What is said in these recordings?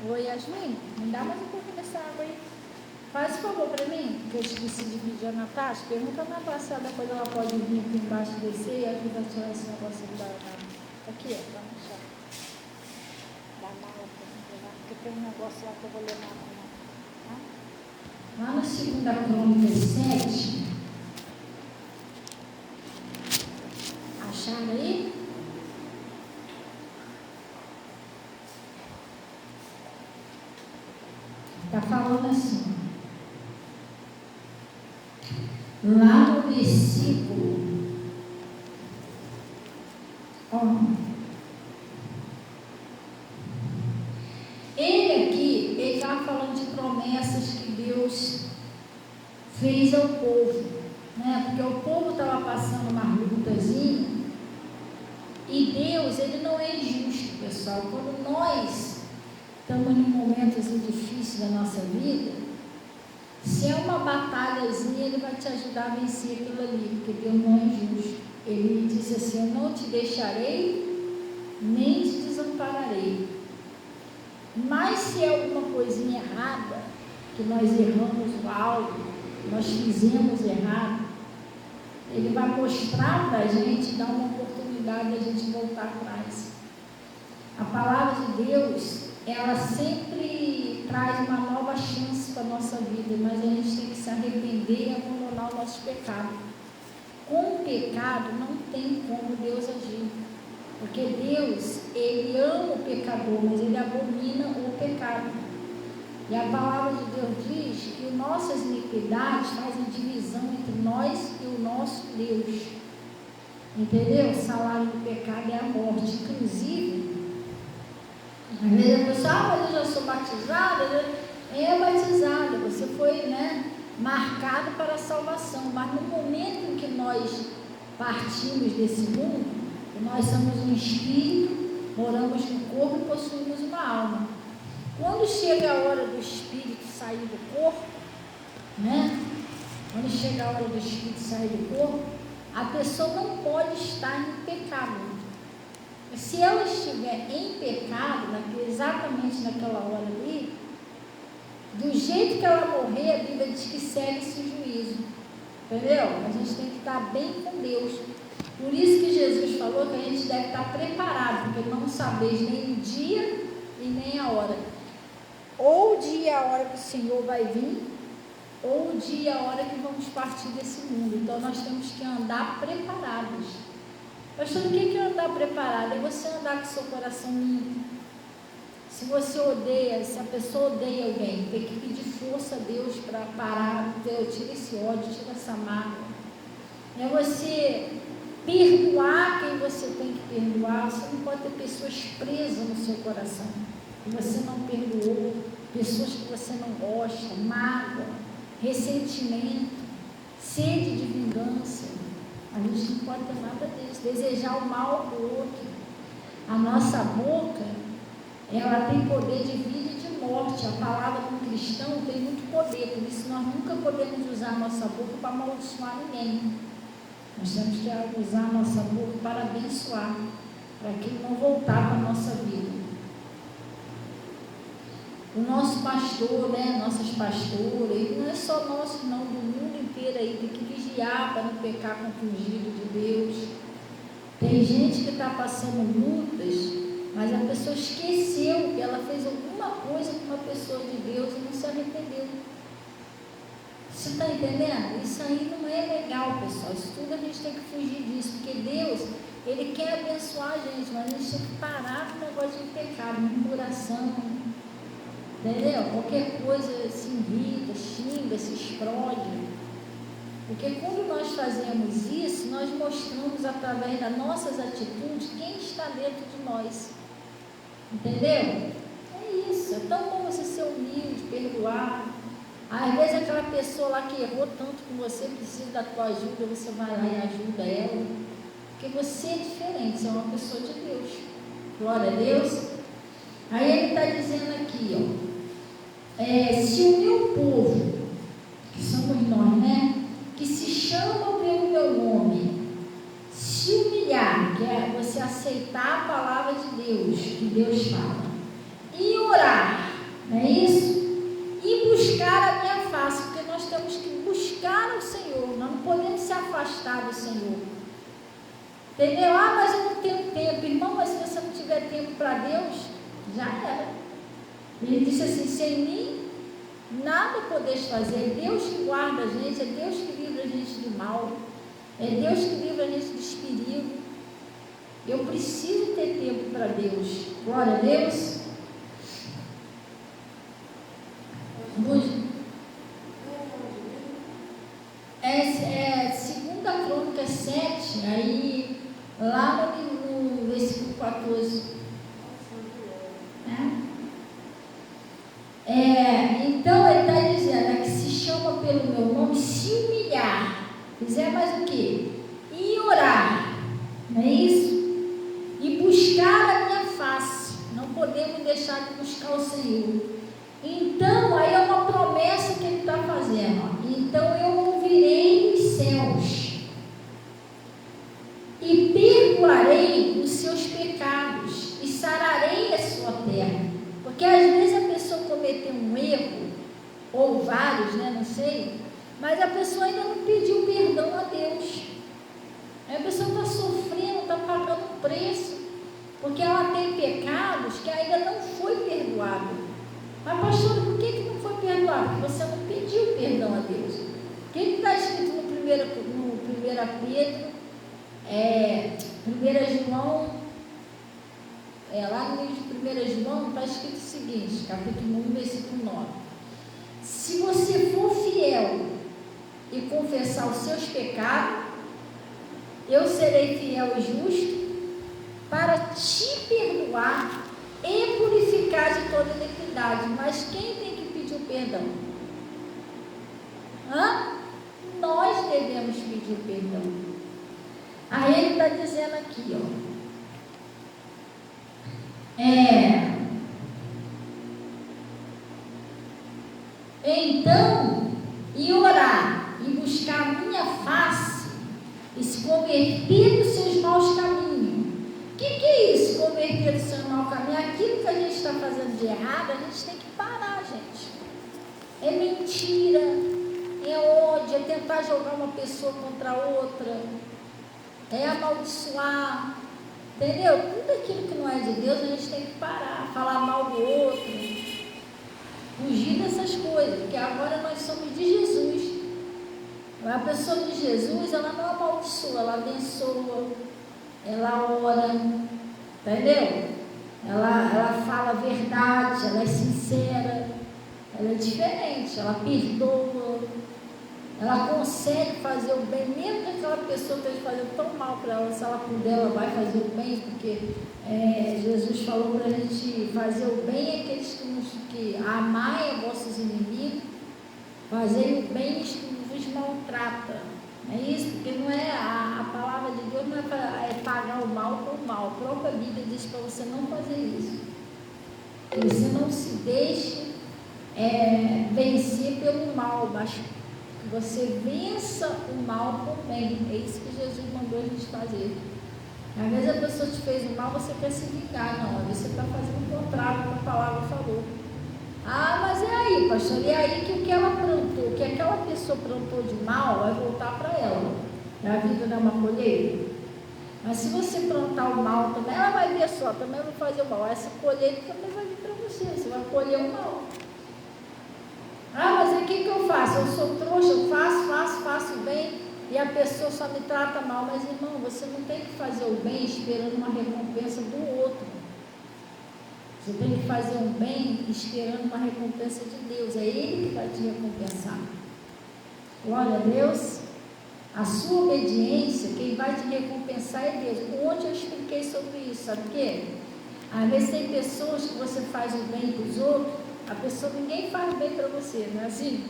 Oi, Yasmin, me dá mais um pouco dessa água aí. Faz um favor para mim, que eu esqueci de pedir a Natasha. Pergunta a Natasha se depois ela pode vir aqui embaixo e descer e ajuda a tirar esse negócio da aqui, ó, tá no chão. Da mala para mim levar, porque tem um negócio lá que eu vou levar tá? Lá na 2 Crônicas 7, acharam aí? Está falando assim, lá no versículo, ó, ele estava falando de promessas que Deus fez ao povo, né? Porque o povo estava passando uma lutazinha, e Deus, ele não é injusto, pessoal. Quando nós estamos em momentos difíceis da nossa vida, se é uma batalhazinha, Ele vai te ajudar a vencer aquilo ali, porque Deus não é injusto. Ele disse assim: eu não te deixarei, nem te desampararei. Mas se é alguma coisinha errada, que nós erramos algo, nós fizemos errado, Ele vai mostrar para a gente, dar uma oportunidade de a gente voltar atrás. A palavra de Deus, ela sempre traz uma nova chance para a nossa vida, mas a gente tem que se arrepender e abandonar o nosso pecado. Com o pecado não tem como Deus agir, porque Deus, Ele ama o pecador, mas Ele abomina o pecado. E a palavra de Deus diz que nossas iniquidades fazem divisão entre nós e o nosso Deus. Entendeu? O salário do pecado é a morte. Inclusive, às vezes a pessoa, mas eu já sou batizada. É batizada, você foi, né, marcado para a salvação. Mas no momento em que nós partimos desse mundo, nós somos um espírito, moramos no corpo e possuímos uma alma. Quando chega a hora do espírito sair do corpo, né? Quando chega a hora do espírito sair do corpo, a pessoa não pode estar em pecado. Se ela estiver em pecado, exatamente naquela hora ali, do jeito que ela morrer, a Bíblia diz que segue-se o juízo. Entendeu? A gente tem que estar bem com Deus. Por isso que Jesus falou que a gente deve estar preparado, porque não sabeis nem o dia e nem a hora. Ou o dia e a hora que o Senhor vai vir, ou o dia e a hora que vamos partir desse mundo. Então nós temos que andar preparados. Pastor, o que é andar preparado? É você andar com seu coração limpo. Se você odeia, se a pessoa odeia alguém, tem que pedir força a Deus para parar. Deus, tira esse ódio, tira essa mágoa. É você perdoar quem você tem que perdoar. Você não pode ter pessoas presas no seu coração que você não perdoou, pessoas que você não gosta, mágoa, ressentimento, sede de vingança. A gente não pode ter nada disso, desejar o mal do outro. A nossa boca, ela tem poder de vida e de morte. A palavra do cristão tem muito poder, por isso nós nunca podemos usar a nossa boca para amaldiçoar ninguém. Nós temos que usar a nossa boca para abençoar, para aquilo não voltar para a nossa vida. O nosso pastor, né, nossas pastoras, e não é só nosso não, do mundo inteiro aí, tem que vigiar para não pecar com o ungido de Deus. Tem gente que está passando lutas, mas a pessoa esqueceu que ela fez alguma coisa com uma pessoa de Deus e não se arrependeu. Você está entendendo? Isso aí não é legal, pessoal. Isso tudo a gente tem que fugir disso, porque Deus, Ele quer abençoar a gente, mas a gente tem que parar com o negócio de pecado, murmuração. Entendeu? Qualquer coisa se irrita, xinga, se explode. Porque quando nós fazemos isso, nós mostramos através das nossas atitudes quem está dentro de nós. Entendeu? É isso. É tão bom você ser humilde, perdoar. Às vezes aquela pessoa lá que errou tanto com você, precisa da tua ajuda, você vai lá e ajuda ela. Porque você é diferente, você é uma pessoa de Deus. Glória a Deus. Aí ele está dizendo aqui, ó. Se o meu povo, que somos nós, né, que se chama pelo meu nome, se humilhar, que é você aceitar a palavra de Deus, que Deus fala, e orar, Não é isso? E buscar a minha face, porque nós temos que buscar o Senhor, nós não podemos se afastar do Senhor. Entendeu? Ah, mas eu não tenho tempo. Irmão, mas se você não tiver tempo para Deus, já era. Ele disse assim: sem mim, nada podeis fazer. É Deus que guarda a gente, é Deus que livra a gente do mal, é Deus que livra a gente dos perigos. Eu preciso ter tempo para Deus. Glória a Deus. Segunda Crônica 7, aí lá no versículo 14. Então ele está dizendo que se chama pelo meu nome, se humilhar, fizer mais o quê? E orar, não é isso? E buscar a minha face. Não podemos deixar de buscar o Senhor. Então, aí é uma promessa que ele está fazendo. Ó. Então eu ouvirei os céus e perdoarei os seus pecados e sararei a sua terra. Porque às vezes a pessoa cometeu um erro, ou vários, né, não sei, mas a pessoa ainda não pediu perdão a Deus. Aí a pessoa está sofrendo, está pagando um preço, porque ela tem pecados que ainda não foi perdoado. Mas pastor, por que não foi perdoado? Porque você não pediu perdão a Deus. O que está escrito no 1 Pedro, 1 João, lá no livro de 1 João está escrito o seguinte, capítulo 1, versículo 9: se você for fiel e confessar os seus pecados, eu serei fiel e justo para te perdoar e purificar de toda iniquidade. Mas quem tem que pedir o perdão? Nós devemos pedir o perdão. Aí ele está dizendo aqui, ó. Então, e orar, e buscar a minha face, e se converter dos seus maus caminhos. O que é isso, converter do seu mau caminho? Aquilo que a gente está fazendo de errado, a gente tem que parar, gente. É mentira, é ódio, é tentar jogar uma pessoa contra a outra, é amaldiçoar, entendeu? Tudo aquilo que não é de Deus, a gente tem que parar, falar mal do outro, fugir dessas coisas, porque agora nós somos de Jesus. A pessoa de Jesus, ela não amaldiçoa, ela abençoa, ela ora, entendeu? Ela fala a verdade, ela é sincera, ela é diferente, ela perdoa, ela consegue fazer o bem, mesmo que aquela pessoa esteja fazendo tão mal para ela, se ela puder, ela vai fazer o bem, porque Jesus falou para a gente fazer o bem àqueles que amai a vossos inimigos, fazer o bem às que vos maltratam. É isso, porque não é a palavra de Deus, não é pagar o mal com o mal. A própria Bíblia diz para você não fazer isso. Que você não se deixe vencer pelo mal, mas que você vença o mal com o bem. É isso que Jesus mandou a gente fazer. Às vezes a pessoa te fez o mal, você quer se vingar. Não, às vezes você está fazendo o contrário do que a palavra falou. Ah, mas é aí, pastor, e aí que o que ela plantou, que aquela pessoa plantou de mal, vai voltar para ela. A vida não é uma colheita. Mas se você plantar o mal também, ela vai ver só, também vai fazer o mal. Essa colheita também vai vir para você vai colher o mal. Ah, mas o que eu faço? Eu sou trouxa, eu faço bem, e a pessoa só me trata mal. Mas, irmão, você não tem que fazer o bem esperando uma recompensa do outro. Você tem que fazer um bem esperando uma recompensa de Deus. É Ele que vai te recompensar. Glória a Deus. A sua obediência, quem vai te recompensar é Deus. Ontem eu expliquei sobre isso, sabe o quê? Às vezes tem pessoas que você faz o bem para os outros, a pessoa, ninguém faz bem para você, não é assim?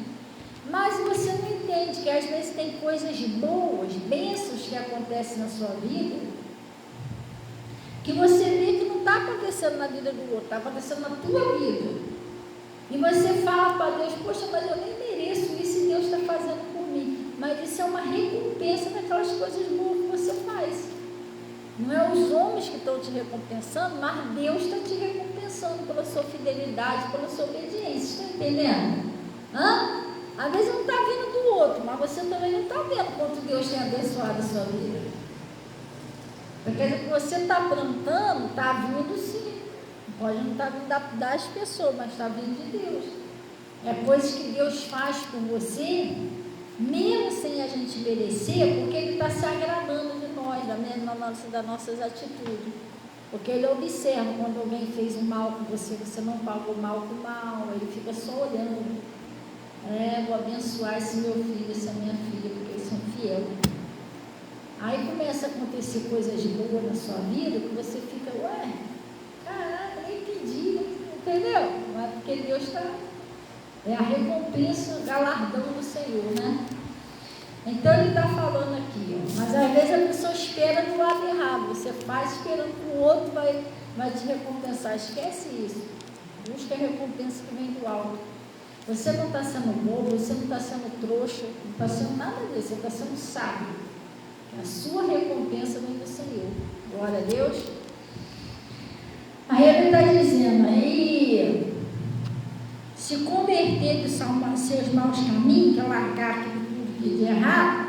Mas você não entende que às vezes tem coisas boas, bênçãos que acontecem na sua vida, que você vê que não está acontecendo na vida do outro, está acontecendo na tua vida. E você fala para Deus: poxa, mas eu nem mereço isso e Deus está fazendo por mim. Mas isso é uma recompensa daquelas coisas boas que você faz. Não é os homens que estão te recompensando, mas Deus está te recompensando pela sua fidelidade, pela sua obediência. Está entendendo? Às vezes não está vindo do outro, mas você também não está vendo quanto Deus tem abençoado a sua vida. Porque o que você está plantando está vindo sim. Pode não estar vindo das pessoas, mas está vindo de Deus. É coisas que Deus faz por você, mesmo sem a gente merecer, porque Ele está se agradando de nós, das nossas atitudes. Porque Ele observa quando alguém fez um mal com você, você não pagou mal com mal, Ele fica só olhando. Vou abençoar esse meu filho, essa minha filha, porque eles são fiéis. Aí começa a acontecer coisas boas na sua vida, que você fica, caraca, nem pedi, entendeu? Mas porque Deus está... É a recompensa, o galardão do Senhor, né? Então Ele está falando aqui, mas às vezes a pessoa espera do lado errado. Você faz esperando que o outro vai te recompensar. Esquece isso. Busca a recompensa que vem do alto. Você não está sendo bobo, você não está sendo trouxa, não está sendo nada disso, você está sendo sábio. A sua recompensa vem do Senhor. Glória a Deus. Aí Ele está dizendo, aí, se converter dos seus maus caminhos, que é largar tudo que de errado,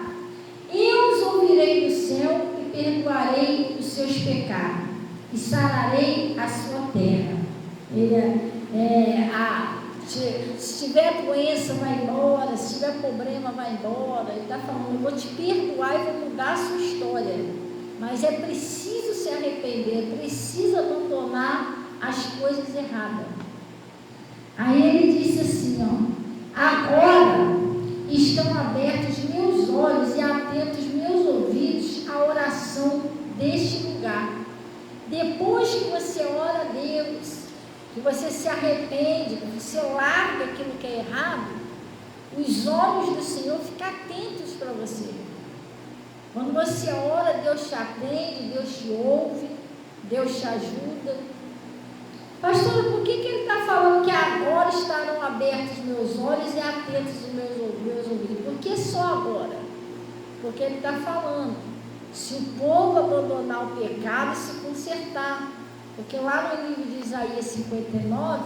eu os ouvirei do céu e perdoarei os seus pecados e sararei a sua terra. Se tiver doença, vai embora. Se tiver problema, vai embora. Ele está falando, eu vou te perdoar e vou mudar a sua história. Mas é preciso se arrepender, é preciso abandonar as coisas erradas. Aí ele disse assim, agora estão abertos meus olhos e atentos meus ouvidos à oração deste lugar. Depois que você ora a Deus, que você se arrepende, que você larga aquilo que é errado, os olhos do Senhor ficam atentos para você. Quando você ora, Deus te atende, Deus te ouve, Deus te ajuda. Pastora, por que Ele está falando que agora estarão abertos meus olhos e atentos os meus ouvidos? Por que só agora? Porque Ele está falando, se o povo abandonar o pecado e se consertar. Porque lá no livro de Isaías 59,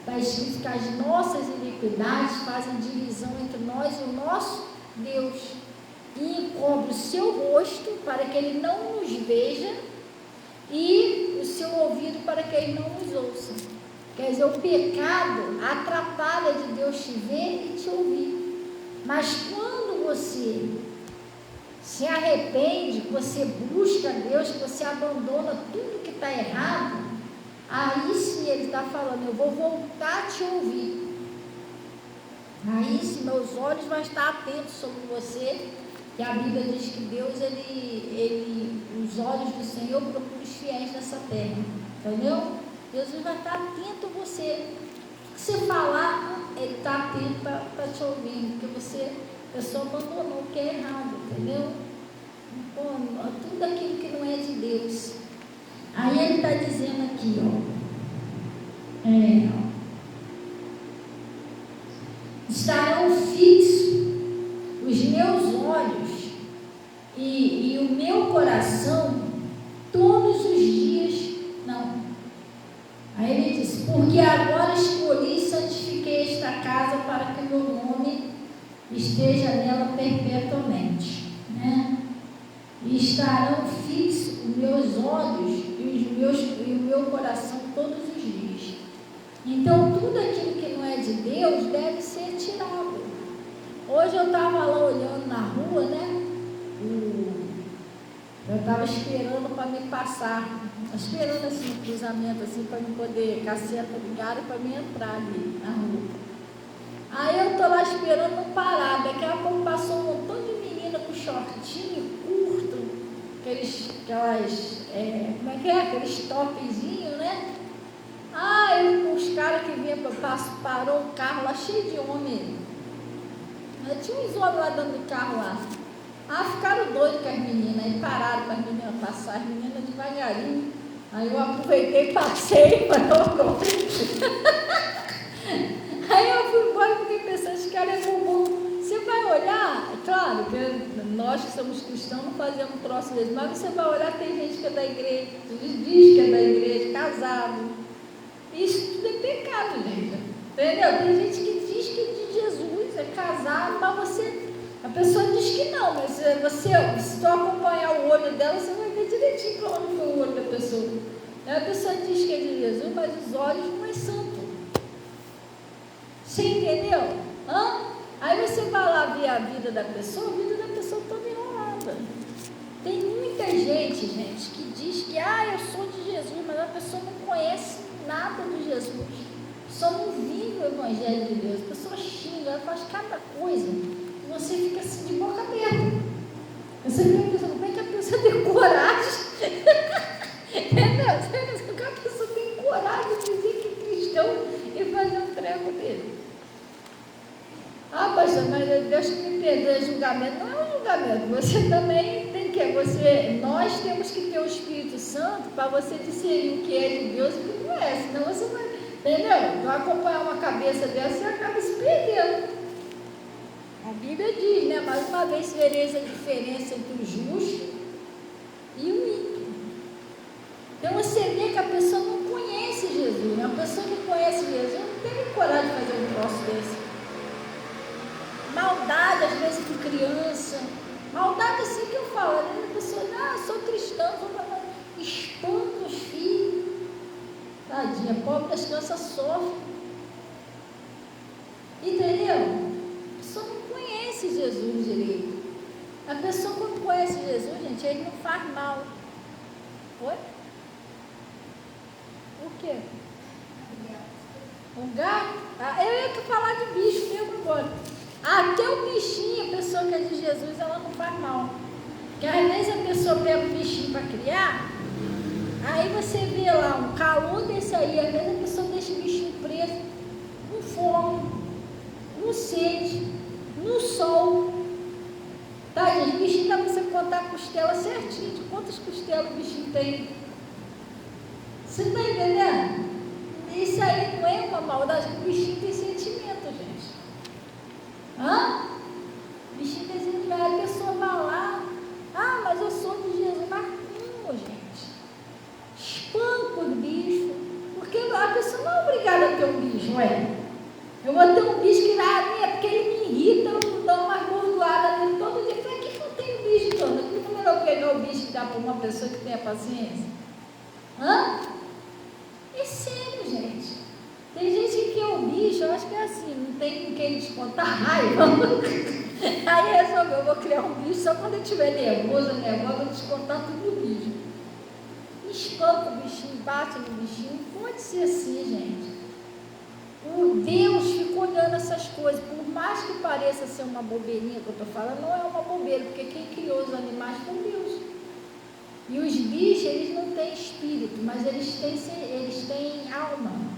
está escrito que as nossas iniquidades fazem divisão entre nós e o nosso Deus. E encobre o seu rosto para que Ele não nos veja e o seu ouvido para que Ele não nos ouça. Quer dizer, o pecado atrapalha de Deus te ver e te ouvir. Mas quando você se arrepende, que você busca Deus, que você abandona tudo que está errado, aí sim Ele está falando, eu vou voltar a te ouvir. Aí sim, meus olhos vão estar atentos sobre você, que a Bíblia diz que Deus, os olhos do Senhor procuram os fiéis nessa terra, entendeu? Deus vai estar atento a você. O que você falar, Ele está atento para te ouvir, porque a pessoa abandonou o que é errado, entendeu? Tudo aquilo que não é de Deus. Aí Ele está dizendo aqui, estarão fixos os meus olhos e o meu coração todos os dias, não. Aí Ele diz, porque agora escolhi e santifiquei esta casa para que o meu nome esteja nela perpetuamente, né? E estarão fixos os meus olhos e o meu coração todos os dias. Então, tudo aquilo que não é de Deus deve ser tirado. Hoje eu estava lá olhando na rua, né? Eu estava esperando para me passar, esperando assim, um cruzamento assim, para me poder, caceta ligada, para me entrar ali na rua. Aí eu estou lá esperando não parar. Daqui a pouco passou um montão de menina com shortinho curto, aqueles topzinhos, né? Os caras que vinham para passo, parou o carro lá cheio de homem. Tinha uns homens lá dentro do carro lá. Ficaram doidos com as meninas, aí pararam para as meninas passar, as meninas devagarinho. Aí eu aproveitei e passei para eu Aí eu fui embora e fiquei pensando, esse cara é bobo. Você vai olhar, é claro que nós nós que somos cristãos não fazemos um troço desse, mas você vai olhar, tem gente que é da igreja, diz que é da igreja, casado. Isso tudo é pecado, gente. Entendeu? Tem gente que diz que é de Jesus, é casado, mas a pessoa diz que não, mas se tu acompanhar o olho dela, você vai ver direitinho para onde foi o olho da pessoa. A pessoa diz que é de Jesus, mas os olhos não é santo. Você entendeu? Aí você vai lá ver a vida da pessoa, a vida da pessoa toda enrolada. Tem muita gente que diz que eu sou de Jesus, mas a pessoa não conhece nada de Jesus. A pessoa não vive o Evangelho de Deus. A pessoa xinga, ela faz cada coisa. E você fica assim de boca aberta. Você fica pensando, como é que a pessoa tem coragem? Entendeu? Como é que a pessoa tem coragem de dizer que é cristão e fazer um treco dele? Pastor, mas Deus que me perdoe, julgamento. Não é um julgamento. Você também tem que. Nós temos que ter o Espírito Santo para você discernir o que é de Deus e o que não é. Senão você vai. Entendeu? Vai acompanhar uma cabeça dessa e acaba se perdendo. A Bíblia diz, né? Mais uma vez vereis a diferença entre o justo e o ímpio. Então você vê que a pessoa não conhece Jesus. Né? A pessoa que conhece Jesus não tem coragem de fazer um troço desse. Maldade, às vezes, com criança. Maldade assim que eu falo. A pessoa, sou cristã, espanta os filhos. Tadinha, pobre das crianças sofrem. Entendeu? A pessoa não conhece Jesus direito. A pessoa, quando conhece Jesus, gente, ele não faz mal. Oi? O quê? O gato? Eu ia falar de bicho mesmo agora. Até o bichinho, a pessoa que é de Jesus, ela não faz mal. Porque às vezes a pessoa pega o bichinho para criar, aí você vê lá um calor desse aí, às vezes a pessoa deixa o bichinho preso com fome, com sede, no sol. Tá, gente, o bichinho dá para você contar a costela certinho, de quantas costelas o bichinho tem. Você está entendendo? Isso aí não é uma maldade, o bichinho tem sentimento, gente. Bichinho tem sentimento, aí a pessoa vai lá, mas eu sou de Jesus, mas como, gente? Espanca os bichos, porque a pessoa não é obrigada a ter um bicho, não é? Eu vou ter um bicho que vai porque ele me irrita, eu dou uma gordoada nele todo dia. Para que eu tenho bicho todo? Aqui é melhor pegar o bicho e dar para uma pessoa que tenha paciência. É sério, gente. Tem gente que quer o bicho, eu acho que é assim, não tem com quem descontar raiva. Aí resolveu, eu vou criar um bicho só quando eu estiver nervoso, eu vou descontar tudo no bicho. Espanca o bichinho, bate no bichinho. Não pode ser assim, gente. O Deus fica olhando essas coisas, por mais que pareça ser uma bobeirinha que eu estou falando, não é uma bobeira, porque quem criou os animais foi Deus. E os bichos, eles não têm espírito, mas eles têm alma.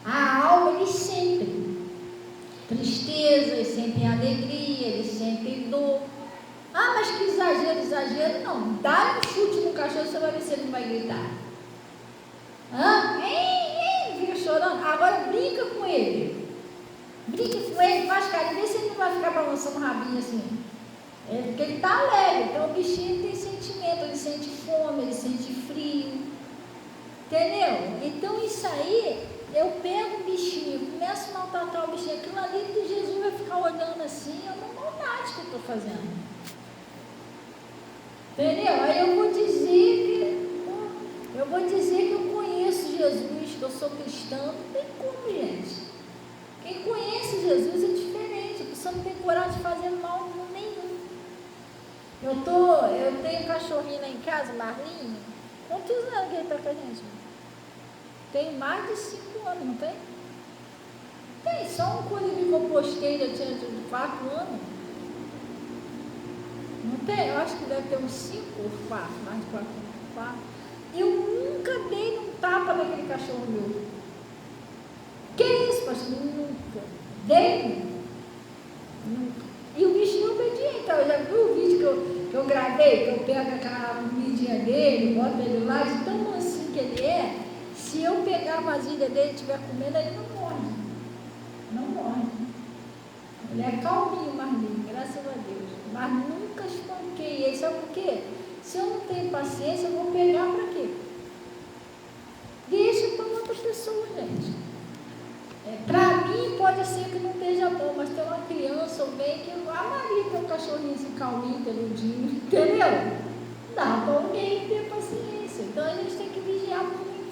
A alma eles sentem tristeza, eles sentem alegria, eles sentem dor. Mas que exagero não. Dá um chute no cachorro, você vai ver se ele não vai gritar. Fica chorando. Agora brinca com ele. Faz carinho, vê se ele não vai ficar balançando o rabinho assim. Porque ele está alegre. Então o bichinho tem sentimento, ele sente fome, ele sente frio. Entendeu? Então isso aí, eu pego o bichinho, começo a maltratar o bichinho, aquilo ali do Jesus vai ficar olhando assim, é uma maldade que eu estou fazendo. Entendeu? Aí eu vou dizer que eu conheço Jesus, que eu sou cristão. Não tem como, gente. Quem conhece Jesus é diferente, a pessoa não tem coragem de fazer mal nenhum. Eu tenho um cachorrinho lá em casa, Marlinho. Quantos anos que ele está com a gente? Tem mais de 5 anos, não tem? Tem, só um colibri que eu postei, já tinha de 4 anos. Não tem? Eu acho que deve ter uns 5 ou 4, mais de 4. Eu nunca dei um tapa naquele cachorro meu. Que isso, pastor? Nunca. Dei? Nunca. E o bicho não obediente. Então, eu já vi o vídeo que eu gravei, que eu pego aquela comidinha dele, boto ele lá, de tão mansinho que ele é, se eu pegar a vasilha dele e estiver comendo, ele não morre. Não morre. Ele é calminho, Marlinho, graças a Deus. Mas nunca espantou. bloqueie ele. Sabe por quê? Se eu não tenho paciência, eu vou pegar para quê? Deixa para outras pessoas, gente. Para mim pode ser que não esteja bom, mas tem uma criança ou bem que eu amaria ter um cachorrinho assim calminho, peludinho, entendeu? Dá para alguém ter paciência. Então a gente tem que vigiar muito.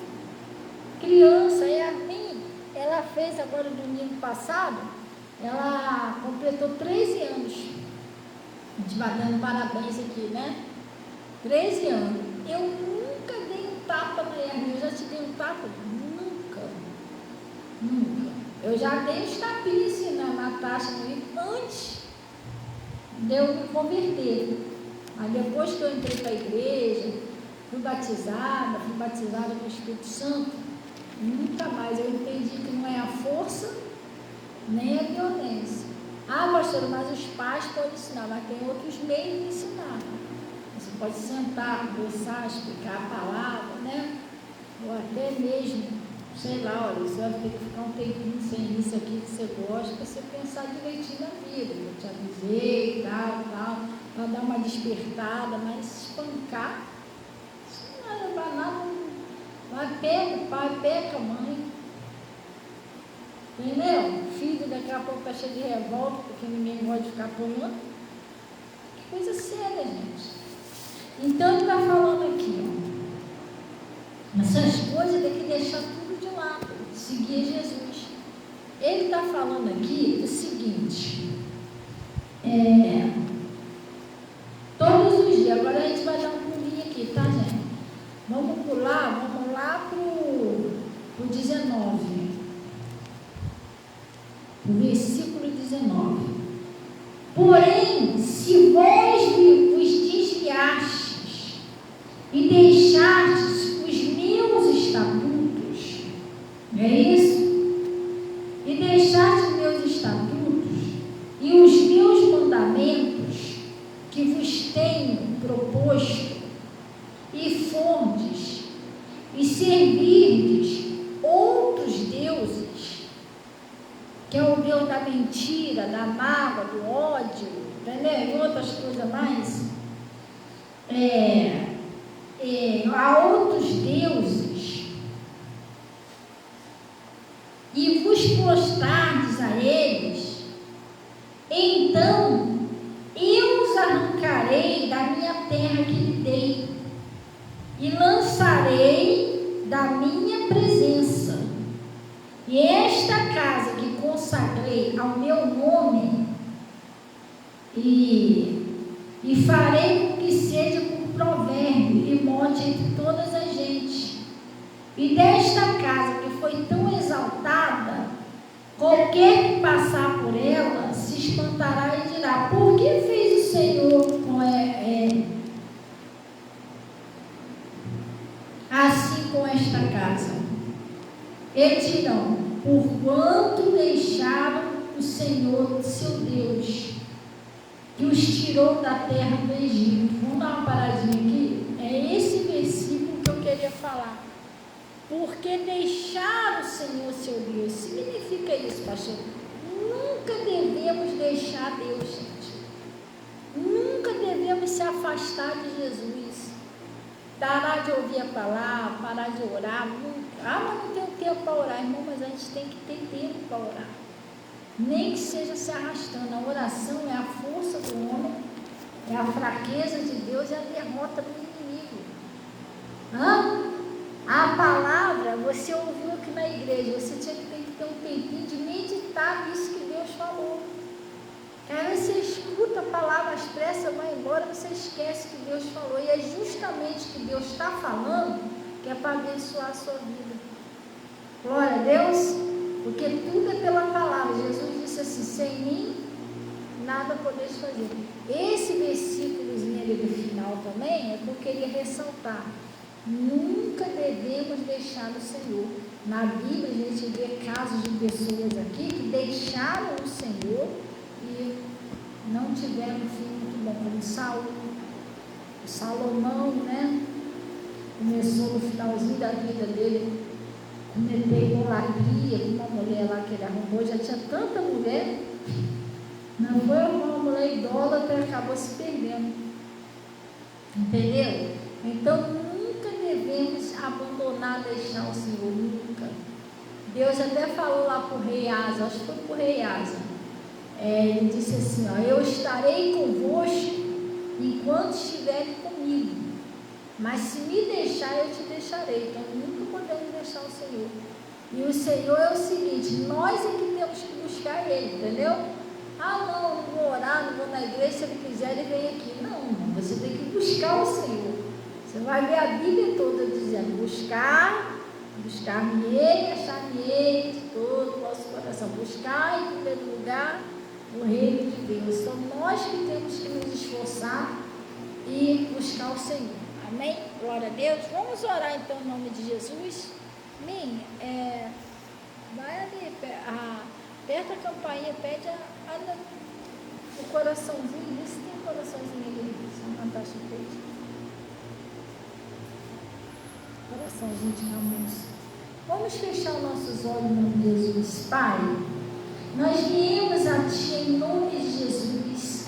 Criança, ela fez agora no domingo passado, ela completou 13 anos. A gente vai dando parabéns aqui, né? 13 anos. Eu nunca dei um tapa na Yasmin. Eu já te dei um tapa? Nunca. Eu já dei uns tapinhos na Natasha antes de eu me converter. Aí depois que eu entrei para a igreja, fui batizada com o Espírito Santo, nunca mais. Eu entendi que não é a força nem a violência. Ah, pastora, mas os pais podem ensinar, mas tem outros meios de ensinar. Você pode sentar, conversar, explicar a palavra, né? Ou até mesmo, sei lá, olha, você vai ter que ficar um tempinho sem isso aqui que você gosta, para você pensar direitinho na vida. Eu te avisei, tal, para dar uma despertada, mas espancar, isso não vai levar nada. Vai, pega o pai, pega a mãe. Entendeu? O filho daqui a pouco está cheio de revolta, porque ninguém gosta de ficar apanhando. Que coisa séria, gente. Então ele está falando aqui, ó. Essas coisas tem que deixar tudo de lado, seguir Jesus. Ele está falando aqui o seguinte, todos os dias, agora a gente vai dar um pulinho aqui, tá, gente? Vamos lá pro 19. O versículo 19. Porém, se vós vos desviastes e deixastes os meus estatutos, é isso? E deixastes os meus estatutos e os meus mandamentos que vos tenho proposto, e fontes, e servirdes outros deuses, que é o Deus da mentira, da mágoa, do ódio, entendeu? E outras coisas mais. Há outros deuses, e vos prostardes a eles, então eu os arrancarei da minha terra que lhe dei, e lançarei da minha presença. E esta casa que consagrei ao meu nome, e farei com que seja por provérbio e mote entre todas as gentes. E desta casa que foi tão exaltada, qualquer que passar por ela se espantará e dirá: por que fez o Senhor assim com esta casa? E dirão: porquanto deixaram o Senhor, seu Deus, que os tirou da terra do Egito. Vamos dar uma paradinha aqui? É esse versículo que eu queria falar. Porque deixaram o Senhor, seu Deus. Significa isso, pastor? Nunca devemos deixar Deus, gente. Nunca devemos se afastar de Jesus. Parar de ouvir a palavra, parar de orar. Mas não tenho tempo para orar, irmão, mas a gente tem que ter tempo para orar. Nem que seja se arrastando. A oração é a força do homem, é a fraqueza de Deus e a derrota do inimigo. A palavra, você ouviu aqui na igreja, você tem que ter um tempinho de meditar nisso que Deus falou. Aí você escuta a palavra, as pressas, vai embora, você esquece que Deus falou. E é justamente o que Deus está falando, que é para abençoar a sua vida. Glória a Deus, porque tudo é pela palavra. Jesus disse assim: sem mim nada podeis fazer. Esse versículozinho ali do final também é que eu queria ressaltar. Nunca devemos deixar o Senhor. Na Bíblia a gente vê casos de pessoas aqui que deixaram o Senhor e não tiveram um fim muito bom, como Saul. Salomão, né? Começou no finalzinho da vida dele, cometeu idolatria com uma mulher lá que ele arrumou, já tinha tanta mulher, não foi uma mulher idólatra, acabou se perdendo. Entendeu? Então nunca devemos abandonar, deixar o Senhor, nunca. Deus até falou lá para o rei Asa, acho que foi para o rei Asa, ele disse assim, ó, eu estarei convosco enquanto estiverem comigo, mas se me deixar, eu te deixarei. Então nunca podemos deixar o Senhor. E o Senhor é o seguinte, nós é que temos que buscar Ele, entendeu? Não vou orar, não vou na igreja, se Ele quiser, Ele vem aqui. Não, você tem que buscar o Senhor. Você vai ver a Bíblia toda dizendo, buscar-me-ei, achar-me-ei de todo o vosso coração. Buscar em primeiro lugar o reino de Deus. Então nós que temos que nos esforçar e buscar o Senhor. Amém? Glória a Deus. Vamos orar então em nome de Jesus. Amém? Vai ali, aperta a campainha, pede o coraçãozinho. Vê se tem um coraçãozinho ali. Se Natasha fez. Coraçãozinho de Ramos. Vamos fechar os nossos olhos em nome de Jesus. Pai, nós viemos a Ti em nome de Jesus,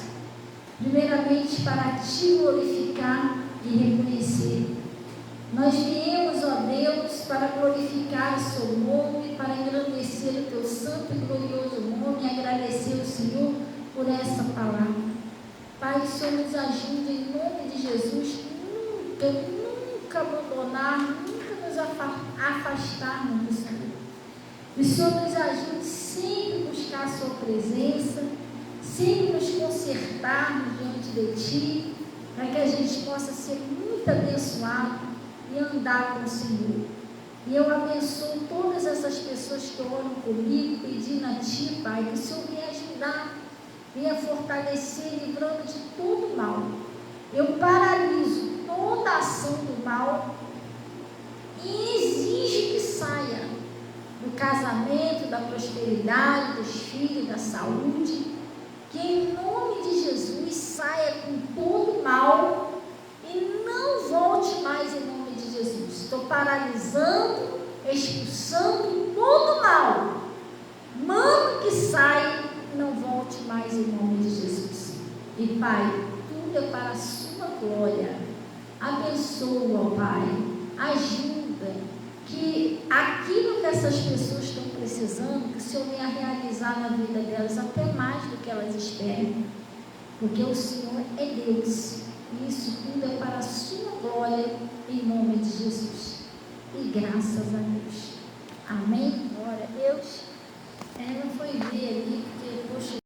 primeiramente para Te glorificar e reconhecer. Nós viemos, ó Deus, para glorificar o Seu nome, para engrandecer o Teu santo e glorioso nome e agradecer ao Senhor por essa palavra. Pai, o Senhor nos ajude em nome de Jesus, nunca abandonar, nunca nos afastarmos do Senhor. O Senhor nos ajude sempre a buscar a Sua presença, sempre nos consertarmos diante de Ti, para que a gente possa ser muito abençoado e andar com o Senhor. E eu abençoo todas essas pessoas que oram comigo, pedindo a Ti, Pai, que o Senhor venha ajudar, venha fortalecer, livrando de todo mal. Eu paraliso toda ação do mal e exijo que saia do casamento, da prosperidade, dos filhos, da saúde, que em nome de Jesus saia com todo mal e não volte mais em nome de Jesus. Estou paralisando, expulsando todo mal. Mando que saia e não volte mais em nome de Jesus. E Pai, tudo é para a Sua glória. Abençoa, ó Pai, ajuda, que aquilo que essas pessoas estão precisando, que o Senhor venha realizar na vida delas até mais do que elas esperam, porque o Senhor é Deus, e isso tudo é para a Sua glória, em nome de Jesus, e graças a Deus, amém? Glória a Deus. Não foi ver ali, porque, poxa,